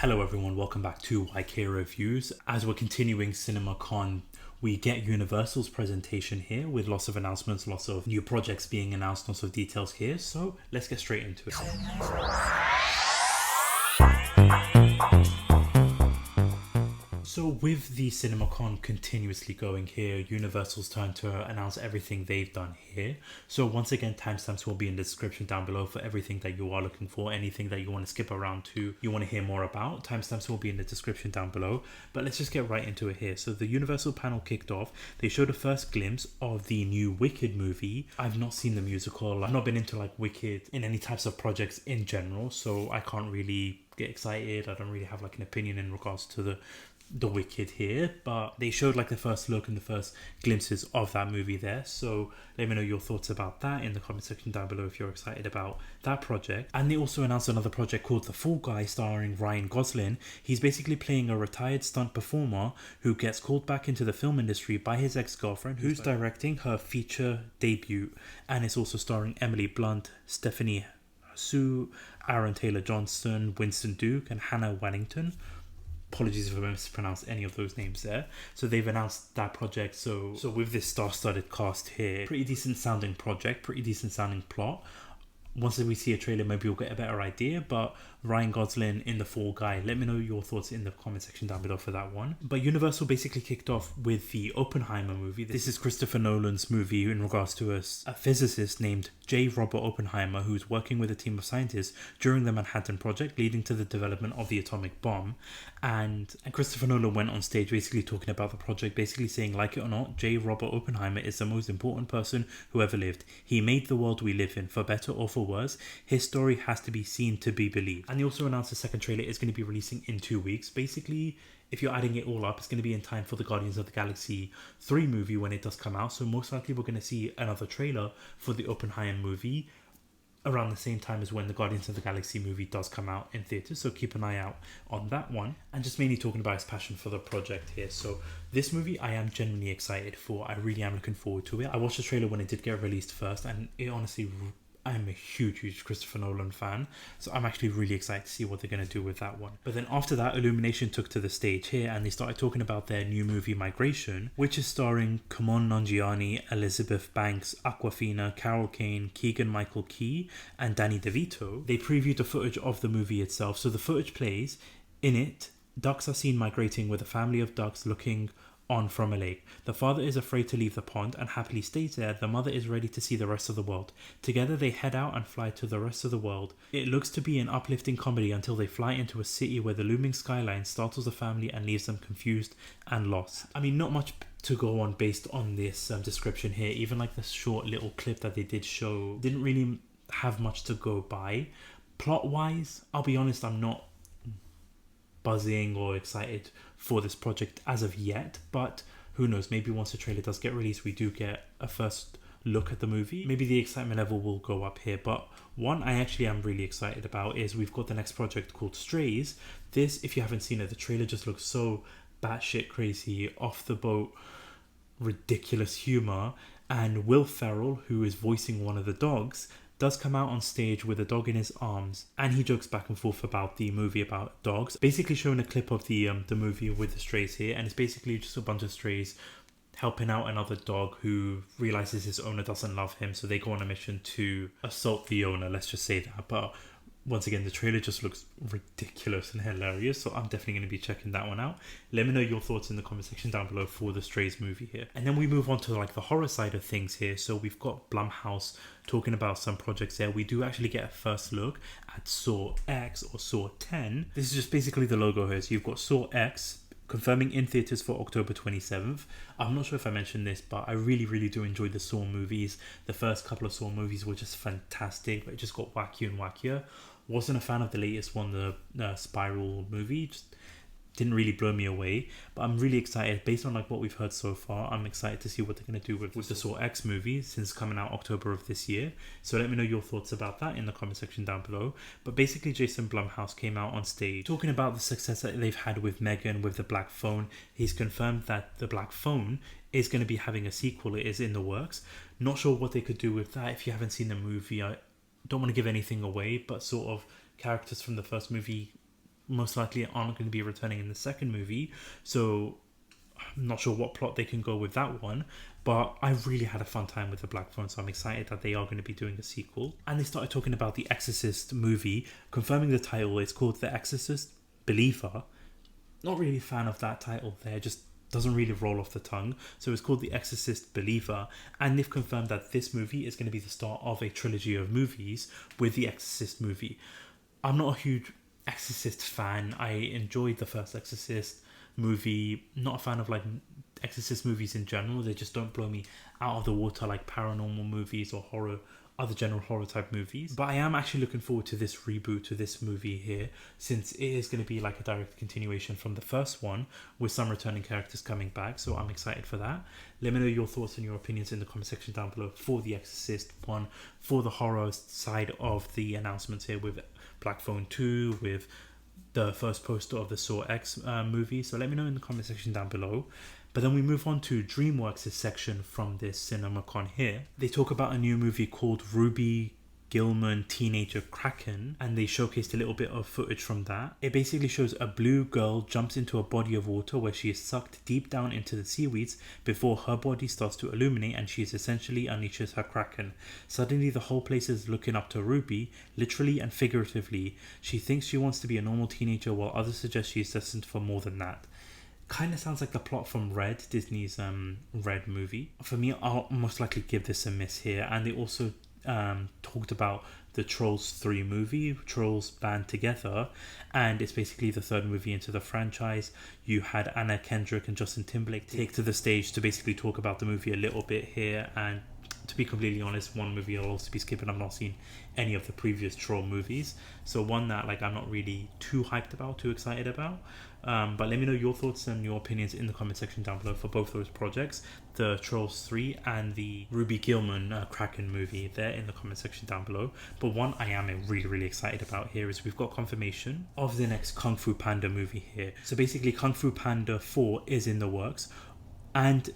Hello everyone, welcome back to YK Reviews. As we're continuing CinemaCon, we get Universal's presentation here with lots of announcements, lots of new projects being announced, lots of details here. So let's get straight into it. So with the CinemaCon continuously going here, Universal's turn to announce everything they've done here. So once again, timestamps will be in the description down below for everything that you are looking for, anything that you want to skip around to, you want to hear more about. Timestamps will be in the description down below. But let's just get right into it here. So the Universal panel kicked off. They showed a first glimpse of the new Wicked movie. I've not seen the musical. I've not been into like Wicked in any types of projects in general, so I can't really get excited. I don't really have like an opinion in regards to the Wicked here, but they showed like the first look and the first glimpses of that movie there. So let me know your thoughts about that in the comment section down below if you're excited about that project. And they also announced another project called The Fall Guy starring Ryan Gosling. He's basically playing a retired stunt performer who gets called back into the film industry by his ex-girlfriend who's directing her feature debut, and it's also starring Emily Blunt, Stephanie Sue, Aaron Taylor Johnson, Winston Duke and Hannah Wellington. Apologies if I mispronounced any of those names there. So they've announced that project. So with this star-studded cast here, pretty decent sounding project, pretty decent sounding plot. Once we see a trailer, maybe we'll get a better idea. But Ryan Gosling in The Fall Guy, let me know your thoughts in the comment section down below for that one. But Universal basically kicked off with the Oppenheimer movie. This is Christopher Nolan's movie in regards to a physicist named J. Robert Oppenheimer, who's working with a team of scientists during the Manhattan Project, leading to the development of the atomic bomb. And Christopher Nolan went on stage basically talking about the project, basically saying, like it or not, J. Robert Oppenheimer is the most important person who ever lived. He made the world we live in, for better or for worse. His story has to be seen to be believed. And they also announced the second trailer is going to be releasing in 2 weeks. Basically, if you're adding it all up, it's going to be in time for the Guardians of the Galaxy 3 movie when it does come out. So most likely we're going to see another trailer for the Oppenheimer movie around the same time as when the Guardians of the Galaxy movie does come out in theaters. So keep an eye out on that one. And just mainly talking about his passion for the project here. So this movie I am genuinely excited for. I really am looking forward to it. I watched the trailer when it did get released first, and it honestly, I'm a huge Christopher Nolan fan, so I'm actually really excited to see what they're going to do with that one. But then after that, Illumination took to the stage here and they started talking about their new movie Migration, which is starring Kumail Nanjiani, Elizabeth Banks, Awkwafina, Carol Kane, Keegan-Michael Key and Danny DeVito. They previewed the footage of the movie itself. So the footage plays, in it, ducks are seen migrating with a family of ducks looking on from a lake. The father is afraid to leave the pond and happily stays there. The mother is ready to see the rest of the world. Together they head out and fly to the rest of the world. It looks to be an uplifting comedy until they fly into a city where the looming skyline startles the family and leaves them confused and lost. I mean, not much to go on based on this description here. Even like the short little clip that they did show didn't really have much to go by. Plot wise, I'll be honest, I'm not buzzing or excited for this project as of yet, but who knows, maybe once the trailer does get released we do get a first look at the movie, maybe the excitement level will go up here. But one I actually am really excited about is we've got the next project called Strays. This, if you haven't seen it, the trailer just looks so batshit crazy, off the boat, ridiculous humor, and Will Ferrell, who is voicing one of the dogs, does come out on stage with a dog in his arms, and he jokes back and forth about the movie about dogs, basically showing a clip of the movie with the strays here, and it's basically just a bunch of strays helping out another dog who realizes his owner doesn't love him, so they go on a mission to assault the owner, let's just say that. But once again, the trailer just looks ridiculous and hilarious, so I'm definitely going to be checking that one out. Let me know your thoughts in the comment section down below for the Strays movie here. And then we move on to like the horror side of things here. So we've got Blumhouse talking about some projects there. We do actually get a first look at Saw X or Saw 10. This is just basically the logo here. So you've got Saw X confirming in theaters for October 27th. I'm not sure if I mentioned this, but I really do enjoy the Saw movies. The first couple of Saw movies were just fantastic, but it just got wackier and wackier. Wasn't a fan of the latest one, the Spiral movie. Just didn't really blow me away. But I'm really excited. Based on like what we've heard so far, I'm excited to see what they're going to do with the Saw X movie, since coming out October of this year. So let me know your thoughts about that in the comment section down below. But basically, Jason Blumhouse came out on stage talking about the success that they've had with Megan with the Black Phone. He's confirmed that the Black Phone is going to be having a sequel. It is in the works. Not sure what they could do with that. If you haven't seen the movie, I don't want to give anything away, but sort of characters from the first movie most likely aren't going to be returning in the second movie. So I'm not sure what plot they can go with that one, but I really had a fun time with the blackphone, so I'm excited that they are going to be doing a sequel. And they started talking about the Exorcist movie, confirming the title. It's called The Exorcist Believer. Not really a fan of that title there, just doesn't really roll off the tongue. So it's called The Exorcist Believer, and they've confirmed that this movie is going to be the start of a trilogy of movies with the Exorcist movie. I'm not a huge Exorcist fan. I enjoyed the first Exorcist movie. Not a fan of like Exorcist movies in general. They just don't blow me out of the water like paranormal movies or horror, other general horror type movies. But I am actually looking forward to this reboot, to this movie here, since it is going to be like a direct continuation from the first one with some returning characters coming back. So I'm excited for that. Let me know your thoughts and your opinions in the comment section down below for the Exorcist one, for the horror side of the announcements here with Blackphone 2, with the first poster of the Saw X movie. So let me know in the comment section down below. But then we move on to DreamWorks' section from this CinemaCon here. They talk about a new movie called Ruby Gillman Teenager Kraken, and they showcased a little bit of footage from that. It basically shows a blue girl jumps into a body of water where she is sucked deep down into the seaweeds before her body starts to illuminate and she essentially unleashes her Kraken. Suddenly the whole place is looking up to Ruby, literally and figuratively. She thinks she wants to be a normal teenager while others suggest she is destined for more than that. Kind of sounds like the plot from Red, Disney's Red movie. For me, I'll most likely give this a miss here. And they also talked about the Trolls 3 movie, Trolls Band Together, and it's basically the third movie into the franchise. You had Anna Kendrick and Justin Timberlake take to the stage to basically talk about the movie a little bit here. And to be completely honest, one movie I'll also be skipping. I've not seen any of the previous Troll movies, so one that like I'm not really too hyped about, too excited about. But let me know your thoughts and your opinions in the comment section down below for both those projects, the Trolls 3 and the Ruby Gillman Kraken movie, there in the comment section down below. But one I am really excited about here is we've got confirmation of the next Kung Fu Panda movie here. So basically Kung Fu Panda 4 is in the works, and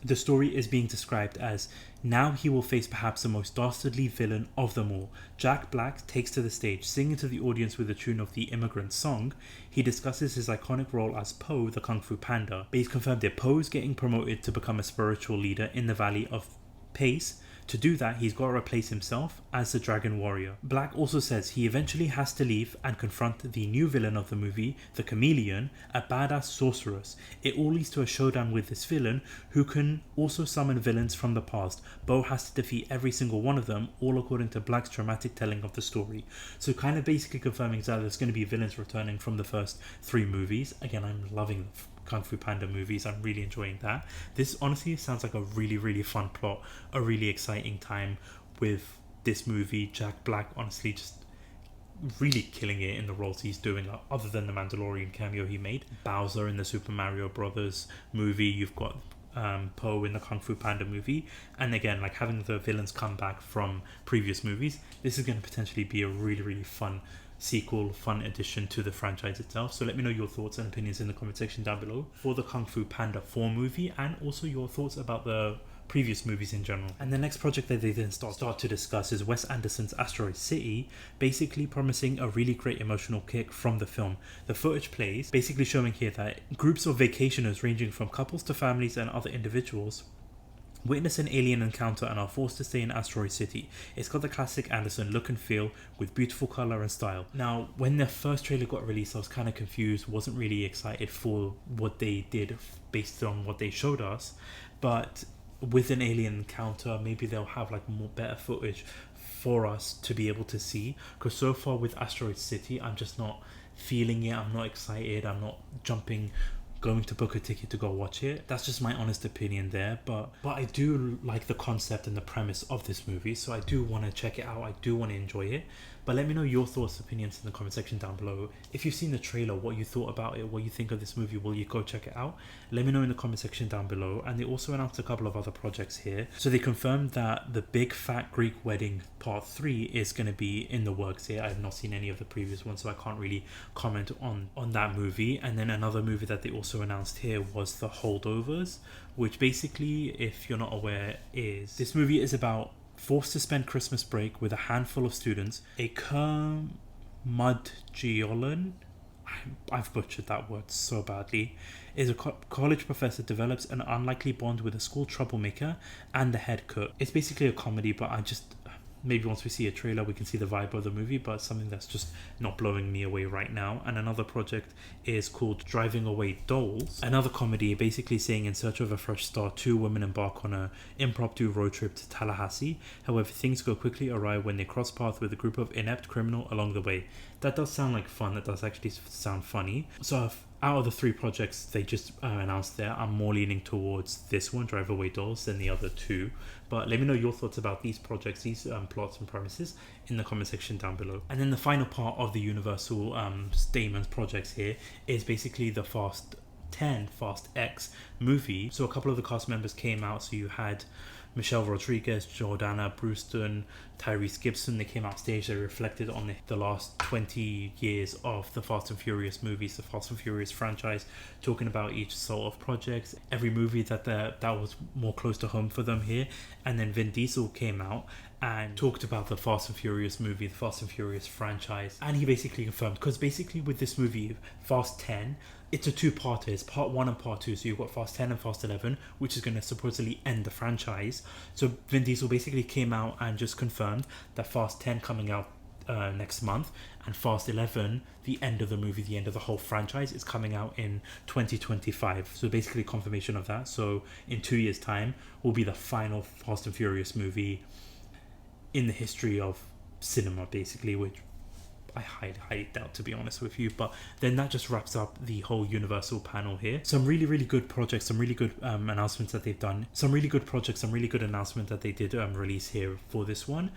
the story is being described as, now he will face perhaps the most dastardly villain of them all. Jack Black takes to the stage, singing to the audience with the tune of the Immigrant Song. He discusses his iconic role as Po, the Kung Fu Panda. But he's confirmed that Po is getting promoted to become a spiritual leader in the Valley of Pace. To do that, he's got to replace himself as the Dragon Warrior. Black also says he eventually has to leave and confront the new villain of the movie, the Chameleon, a badass sorceress. It all leads to a showdown with this villain, who can also summon villains from the past. Bo has to defeat every single one of them, all according to Black's dramatic telling of the story. So kind of basically confirming that there's going to be villains returning from the first 3 movies. Again, I'm loving Kung Fu Panda movies. I'm really enjoying that. This honestly sounds like a really fun plot, a really exciting time with this movie. Jack Black honestly just really killing it in the roles he's doing, other than the Mandalorian cameo he made. Bowser in the Super Mario Brothers movie, you've got Po in the Kung Fu Panda movie, and again, like having the villains come back from previous movies, this is going to potentially be a really fun sequel, fun addition to the franchise itself. So let me know your thoughts and opinions in the comment section down below for the Kung Fu Panda 4 movie, and also your thoughts about the previous movies in general. And the next project that they then start to discuss is Wes Anderson's Asteroidcity, basically promising a really great emotional kick from the film. The footage plays, basically showing here that groups of vacationers ranging from couples to families and other individuals witness an alien encounter and are forced to stay in Asteroid City. It's got the classic Anderson look and feel with beautiful colour and style. Now, when the first trailer got released, I was kind of confused, wasn't really excited for what they did based on what they showed us. But with an alien encounter, maybe they'll have like more better footage for us to be able to see. Because so far with Asteroid City, I'm just not feeling it. I'm not excited. I'm not going to book a ticket to go watch it. That's just my honest opinion there, but I do like the concept and the premise of this movie, so I do want to check it out. I do want to enjoy it. But let me know your thoughts, opinions in the comment section down below. If you've seen the trailer, what you thought about it, what you think of this movie, will you go check it out? Let me know in the comment section down below. And they also announced a couple of other projects here. So they confirmed that the Big Fat Greek Wedding Part 3 is going to be in the works here. I have not seen any of the previous ones, so I can't really comment on that movie. And then another movie that they also announced here was The Holdovers, which basically, if you're not aware, is this movie is about forced to spend Christmas break with a handful of students, a curmudgeon I've butchered that word so badly, is a college professor develops an unlikely bond with a school troublemaker and the head cook. It's basically a comedy, but I just, maybe once we see a trailer we can see the vibe of the movie, but something that's just not blowing me away right now. And another project is called Driving Away Dolls, another comedy basically saying in search of a fresh start, two women embark on a impromptu road trip to Tallahassee. However, things go quickly awry when they cross paths with a group of inept criminals along the way. That does sound like fun. That does actually sound funny. So out of the three projects they just announced there, I'm more leaning towards this one, Drive Away Dolls, than the other two. But let me know your thoughts about these projects, these plots and premises, in the comment section down below. And then the final part of the Universal Statements projects here is basically the Fast X movie. So a couple of the cast members came out. So you had Michelle Rodriguez, Jordana Brewston, Tyrese Gibson. They came out stage. They reflected on the last 20 years of the Fast and Furious movies, the Fast and Furious franchise, talking about each sort of projects, every movie that was more close to home for them here. And then Vin Diesel came out and talked about the Fast and Furious movie, the Fast and Furious franchise. And he basically confirmed, because basically with this movie, Fast 10, it's a two-parter. It's part 1 and part 2. So you've got Fast 10 and Fast 11, which is going to supposedly end the franchise. So Vin Diesel basically came out and just confirmed that Fast 10 coming out next month, and Fast 11, the end of the movie, the end of the whole franchise, is coming out in 2025. So basically confirmation of that. So in 2 years' time will be the final Fast and Furious movie in the history of cinema, basically, which I highly doubt, to be honest with you. But then that just wraps up the whole Universal panel here. Some really good projects, some really good announcements that they've done, some really good projects, some really good announcement that they did release here for this one.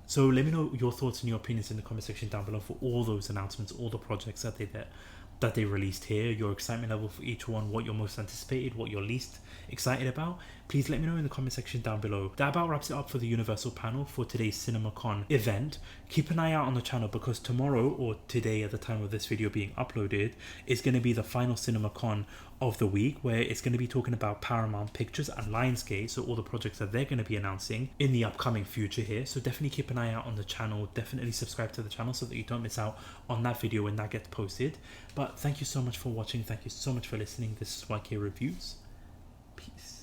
So let me know your thoughts and your opinions in the comment section down below for all those announcements, all the projects that they released here, your excitement level for each one, what you're most anticipated, what you're least excited about. Please let me know in the comment section down below. That about wraps it up for the Universal panel for today's CinemaCon event. Keep an eye out on the channel, because tomorrow, or today at the time of this video being uploaded, is going to be the final CinemaCon of the week, where it's going to be talking about Paramount Pictures and Lionsgate, so all the projects that they're going to be announcing in the upcoming future here. So definitely keep an eye out on the channel, definitely subscribe to the channel so that you don't miss out on that video when that gets posted. But thank you so much for watching, thank you so much for listening. This is YK Reviews. Peace.